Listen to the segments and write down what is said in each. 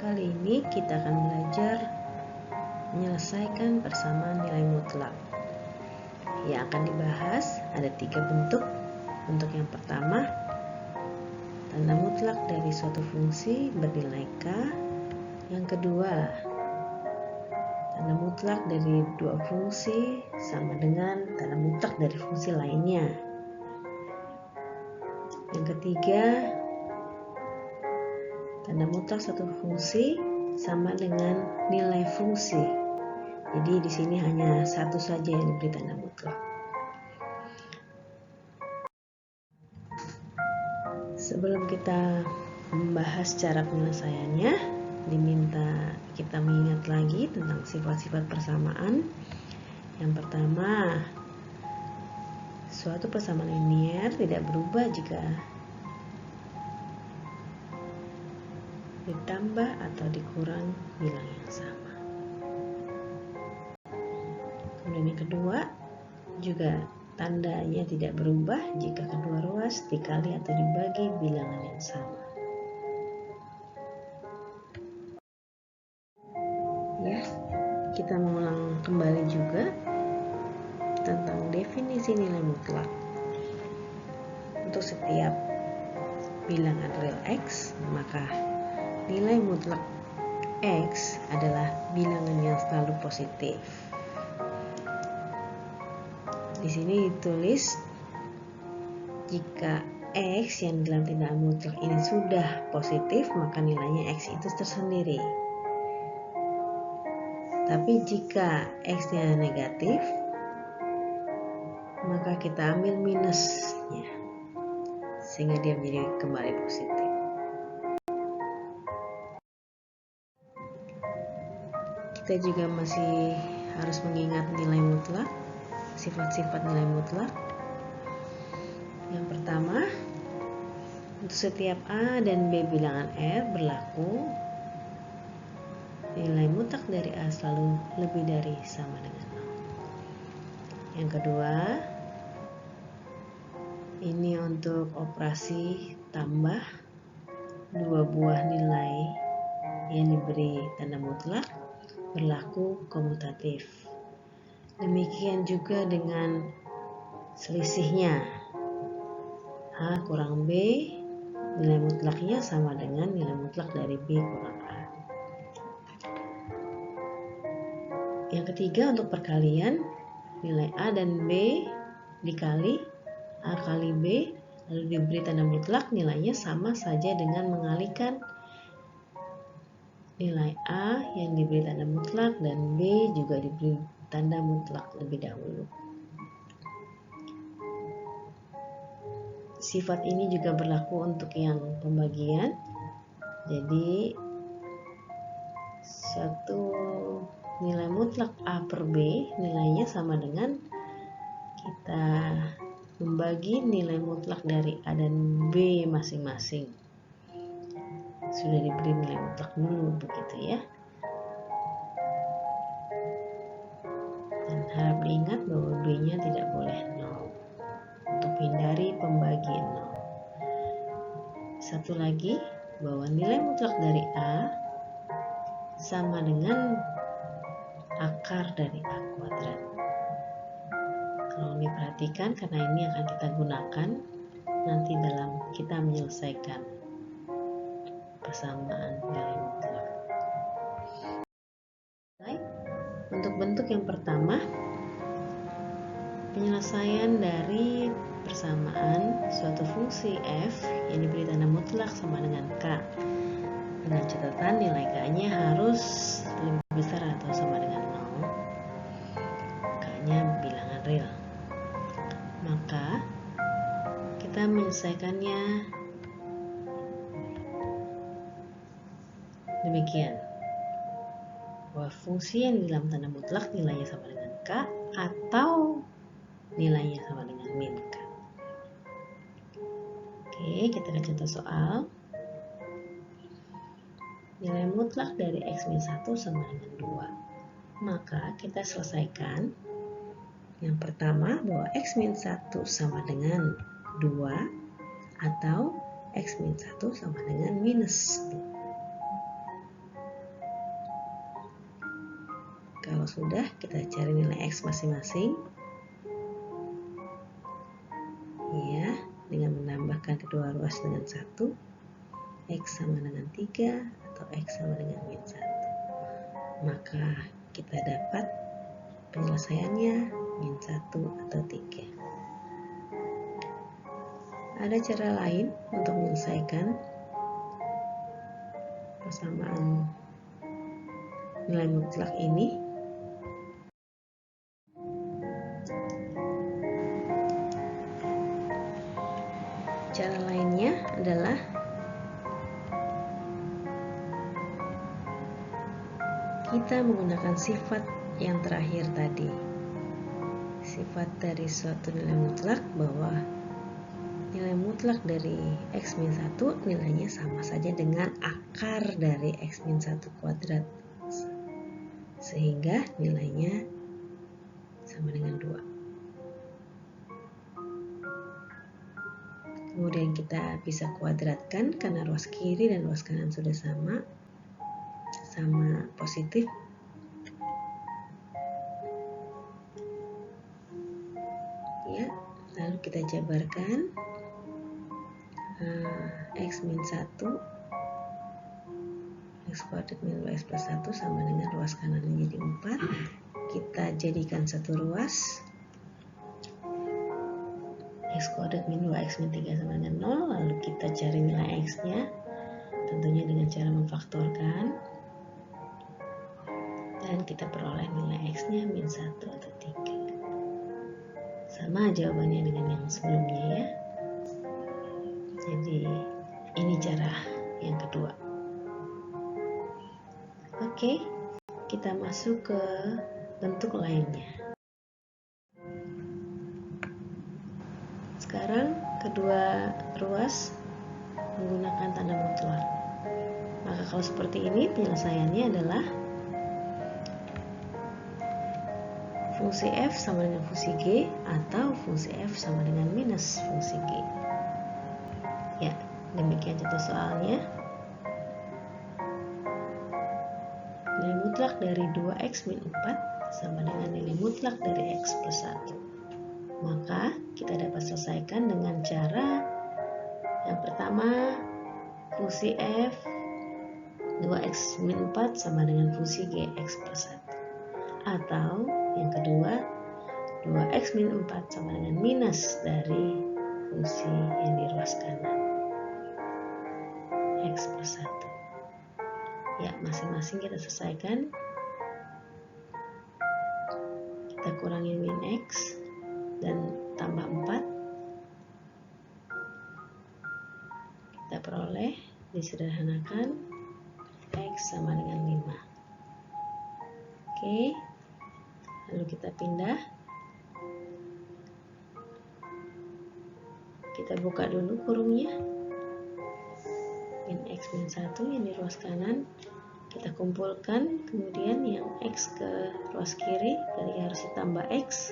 Kali ini kita akan belajar menyelesaikan persamaan nilai mutlak. Yang akan dibahas ada 3 bentuk. Bentuk yang pertama, tanda mutlak dari suatu fungsi bernilai K. Yang kedua, tanda mutlak dari dua fungsi sama dengan tanda mutlak dari fungsi lainnya. Yang ketiga, tanda mutlak satu fungsi sama dengan nilai fungsi. Jadi di sini hanya satu saja yang diberi tanda mutlak. Sebelum kita membahas cara penyelesaiannya, diminta kita mengingat lagi tentang sifat-sifat persamaan. Yang pertama, suatu persamaan linier tidak berubah jika ditambah atau dikurang bilang yang sama. Kemudian yang kedua, juga tandanya tidak berubah jika kedua ruas dikali atau dibagi bilangan yang sama. Ya, kita mengulang kembali juga tentang definisi nilai mutlak. Untuk setiap bilangan real X, maka nilai mutlak X adalah bilangan yang selalu positif. Di sini ditulis jika X yang dalam tindakan mutlak ini sudah positif, maka nilainya X itu tersendiri. Tapi jika X-nya negatif, maka kita ambil minusnya sehingga dia menjadi kembali positif. Kita juga masih harus mengingat nilai mutlak, sifat-sifat nilai mutlak. Yang pertama, untuk setiap A dan B bilangan R berlaku nilai mutlak dari A selalu lebih dari sama dengan 0. Yang kedua, ini untuk operasi tambah dua buah nilai yang diberi tanda mutlak berlaku komutatif. Demikian juga dengan selisihnya. A kurang B, nilai mutlaknya sama dengan nilai mutlak dari B kurang A. Yang ketiga, untuk perkalian, nilai A dan B dikali A kali B, lalu diberi tanda mutlak, nilainya sama saja dengan mengalikan nilai A yang diberi tanda mutlak dan B juga diberi tanda mutlak lebih dahulu. Sifat ini juga berlaku untuk yang pembagian. Jadi satu nilai mutlak A per B nilainya sama dengan kita membagi nilai mutlak dari A dan B masing-masing. Sudah diberi nilai mutlak dulu, begitu ya. Dan harap diingat bahwa B-nya tidak boleh 0 untuk hindari pembagi 0. Satu lagi, bahwa nilai mutlak dari A sama dengan akar dari A kuadrat. Kalau diperhatikan, karena ini akan kita gunakan nanti dalam kita menyelesaikan persamaan nilai mutlak. Baik, untuk bentuk yang pertama, penyelesaian dari persamaan suatu fungsi f yang diberi tanda mutlak sama dengan K. Dengan catatan nilai K-nya harus lebih besar atau sama dengan 0. K-nya bilangan real. Maka kita menyelesaikannya demikian, bahwa fungsi yang dalam tanda mutlak nilainya sama dengan K atau nilainya sama dengan min K. Oke, kita lihat contoh soal. Nilai mutlak dari X-1 sama dengan 2. Maka kita selesaikan. Yang pertama, bahwa X-1 sama dengan 2 atau X-1 sama dengan minus 2. sudah, kita cari nilai X masing-masing. Ya, dengan menambahkan kedua ruas dengan 1, X sama dengan 3 atau X sama dengan min 1. Maka kita dapat penyelesaiannya min 1 atau 3. Ada cara lain untuk menyelesaikan persamaan nilai mutlak ini. Cara lainnya adalah kita menggunakan sifat yang terakhir tadi. Sifat dari suatu nilai mutlak bahwa nilai mutlak dari X min 1 nilainya sama saja dengan akar dari X min 1 kuadrat. Sehingga nilainya sama dengan 2. Kemudian kita bisa kuadratkan karena ruas kiri dan ruas kanan sudah sama positif. Ya, lalu kita jabarkan X min 1 X kuadrat min 2X plus 1 sama dengan ruas kanan jadi 4. Kita jadikan satu ruas, X kuadrat min 2X min 3 sama dengan 0. Lalu kita cari nilai X nya, tentunya dengan cara memfaktorkan, dan kita peroleh nilai X nya min 1 atau 3. Sama jawabannya dengan yang sebelumnya ya. Jadi ini cara yang kedua. Oke, kita masuk ke bentuk lainnya. Sekarang kedua ruas menggunakan tanda mutlak. Maka kalau seperti ini penyelesaiannya adalah fungsi f sama dengan fungsi g atau fungsi f sama dengan minus fungsi g. Ya, demikian contoh soalnya. Nilai mutlak dari 2x min 4 sama dengan nilai mutlak dari x plus 1. Maka kita dapat selesaikan dengan cara yang pertama, fungsi f 2x min 4 sama dengan fungsi g x plus 1. Atau yang kedua, 2x min 4 sama dengan minus dari fungsi yang di ruas kanan x plus 1. Ya, masing-masing kita selesaikan. Kita kurangi min x dan tambah 4. Kita peroleh, disederhanakan, x sama dengan 5. Oke, lalu kita pindah. Kita buka dulu kurungnya. Min x min 1 yang di ruas kanan kita kumpulkan, kemudian yang x ke ruas kiri jadi harus ditambah x,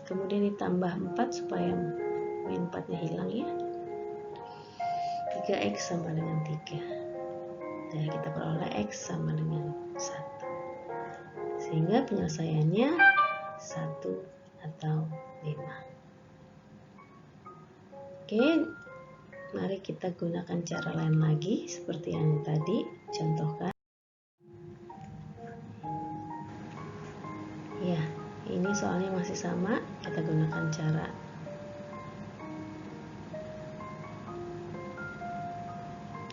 kemudian ditambah 4 supaya min 4 nya hilang ya. 3x sama dengan 3. Dan kita peroleh x sama dengan 1. Sehingga penyelesaiannya 1 atau 5. Oke, mari kita gunakan cara lain lagi seperti yang tadi contohkan. Ya, ini soalnya masih sama, kita gunakan cara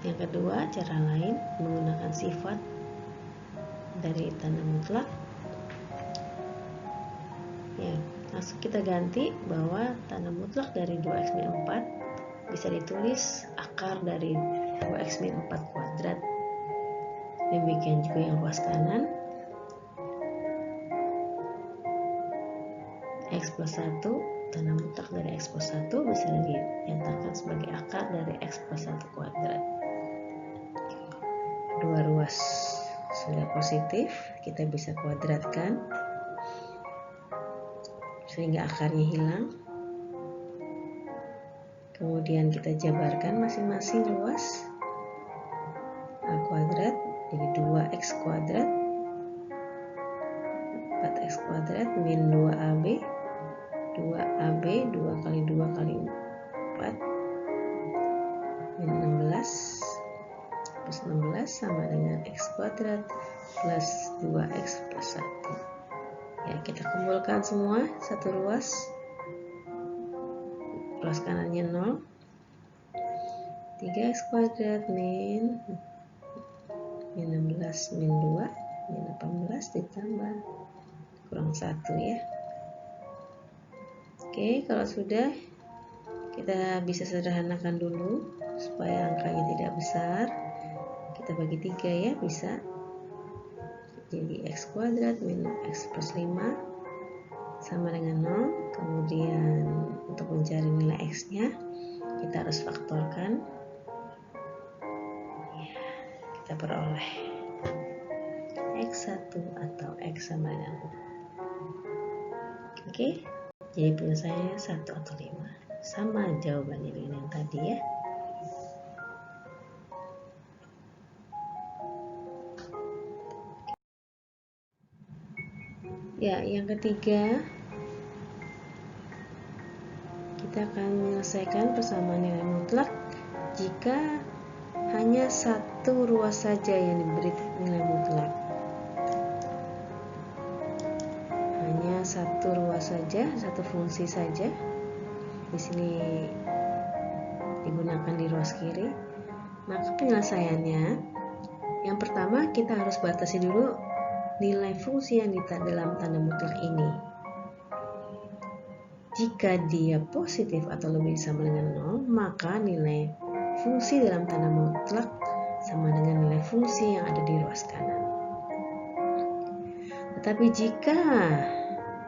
yang kedua, cara lain menggunakan sifat dari tanda mutlak. Ya, langsung kita ganti bahwa tanda mutlak dari 2x min 4 bisa ditulis akar dari 2x min 4 kuadrat. Demikian juga yang ruas kanan, x plus 1, tanda mutlak dari x plus 1 bisa dinyatakan sebagai akar dari x plus 1 kuadrat. Dua ruas sudah positif, kita bisa kuadratkan sehingga akarnya hilang. Kemudian kita jabarkan masing-masing ruas. A kuadrat jadi 2x kuadrat X kuadrat min 2AB 2 kali 2 kali 4 min 16 plus 16 sama dengan X kuadrat plus 2X plus 1. Ya, kita kumpulkan semua satu ruas. Ruas kanannya 0. 3X kuadrat min 16 min 2 min 18 ditambah kurang 1 ya. Oke, kalau sudah, kita bisa sederhanakan dulu supaya angkanya tidak besar. Kita bagi 3 ya, bisa. Jadi X kuadrat min X plus 5 sama dengan 0. Kemudian untuk mencari nilai X nya kita harus faktorkan ya, kita peroleh X1 atau X sama dengan 0. Oke, jadi penyelesaiannya 1 atau 5, sama jawabannya dengan yang tadi ya. Ya, yang ketiga, kita akan menyelesaikan persamaan nilai mutlak jika hanya satu ruas saja yang diberi nilai mutlak. Hanya satu ruas saja, satu fungsi saja. Di sini digunakan di ruas kiri. Maka penyelesaiannya, yang pertama kita harus batasi dulu nilai fungsi yang di dalam tanda mutlak ini. Jika dia positif atau lebih sama dengan 0, maka nilai fungsi dalam tanda mutlak sama dengan nilai fungsi yang ada di ruas kanan. Tetapi jika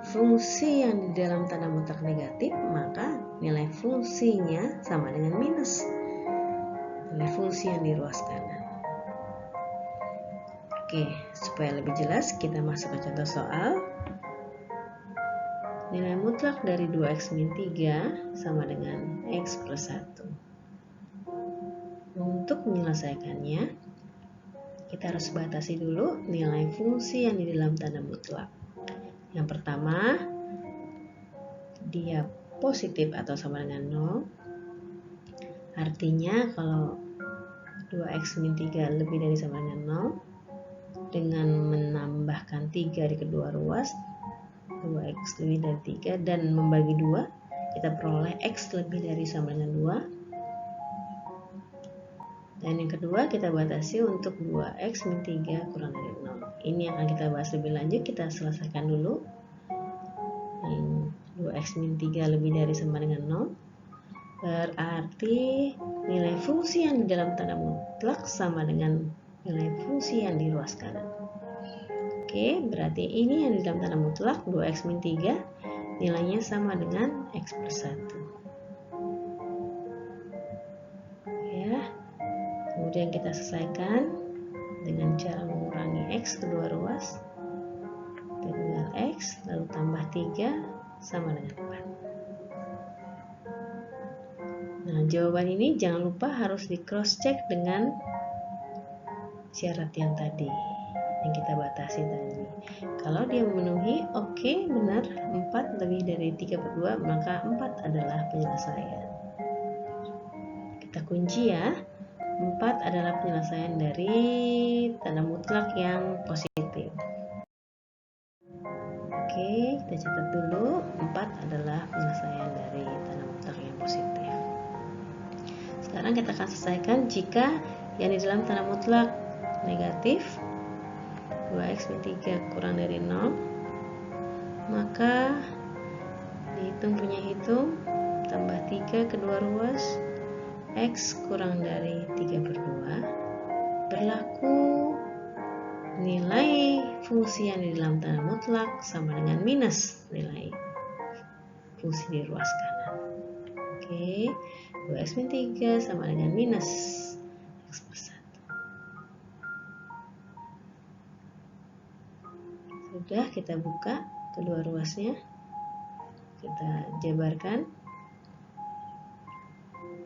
fungsi yang di dalam tanda mutlak negatif, maka nilai fungsinya sama dengan minus nilai fungsi yang di ruas kanan. Oke, supaya lebih jelas kita masuk ke contoh soal. Nilai mutlak dari 2X min 3 sama dengan X plus 1. Untuk menyelesaikannya, kita harus batasi dulu nilai fungsi yang di dalam tanda mutlak. Yang pertama, dia positif atau sama dengan 0. Artinya kalau 2X min 3 lebih dari sama dengan 0, dengan menambahkan 3 di kedua ruas, 2X lebih dari 3, dan membagi 2, kita peroleh X lebih dari sama dengan 2. Dan yang kedua, kita batasi untuk 2X min 3 kurang dari 0. Ini yang akan kita bahas lebih lanjut, kita selesaikan dulu. 2X min 3 lebih dari sama dengan 0. Berarti nilai fungsi yang di dalam tanda mutlak sama dengan nilai fungsi yang di ruas kanan. Oke, berarti ini yang di dalam tanda mutlak 2X min 3 nilainya sama dengan X plus 1. Ya, kemudian kita selesaikan dengan cara mengurangi X kedua ruas. Tinggal X lalu tambah 3 sama dengan 4. Nah, jawaban ini jangan lupa harus di cross check dengan syarat yang tadi yang kita batasi tadi. Kalau dia memenuhi, oke, benar, 4 lebih dari 3/2, maka 4 adalah penyelesaian. Kita kunci ya, 4 adalah penyelesaian dari tanda mutlak yang positif. Oke, kita catat dulu, 4 adalah penyelesaian dari tanda mutlak yang positif. Sekarang kita akan selesaikan jika yang di dalam tanda mutlak negatif, 2X min 3 kurang dari 0, maka dihitung punya hitung, tambah 3 kedua ruas, X kurang dari 3/2, berlaku nilai fungsi yang di dalam tanda mutlak sama dengan minus nilai fungsi di ruas kanan. Oke, 2X min 3 sama dengan minus X plus 1. Sudah, kita buka kedua ruasnya, kita jabarkan,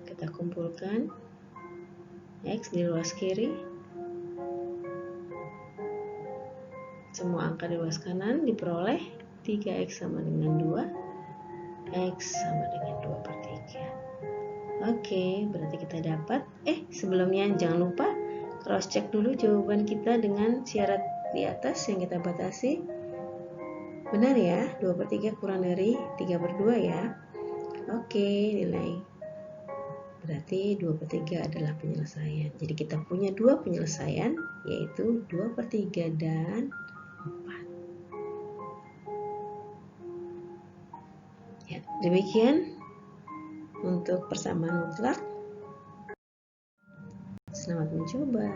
kita kumpulkan X di ruas kiri Semua angka di ruas kanan diperoleh 3x sama dengan 2, x sama dengan 2 per 3. Oke, berarti kita dapat, sebelumnya jangan lupa cross check dulu jawaban kita dengan syarat di atas yang kita batasi. Benar ya, 2 per 3 kurang dari 3 per 2 ya. Oke, nilai. Berarti 2 per 3 adalah penyelesaian. Jadi kita punya dua penyelesaian, yaitu 2 per 3 dan 4. Ya, demikian untuk persamaan mutlak. Selamat mencoba.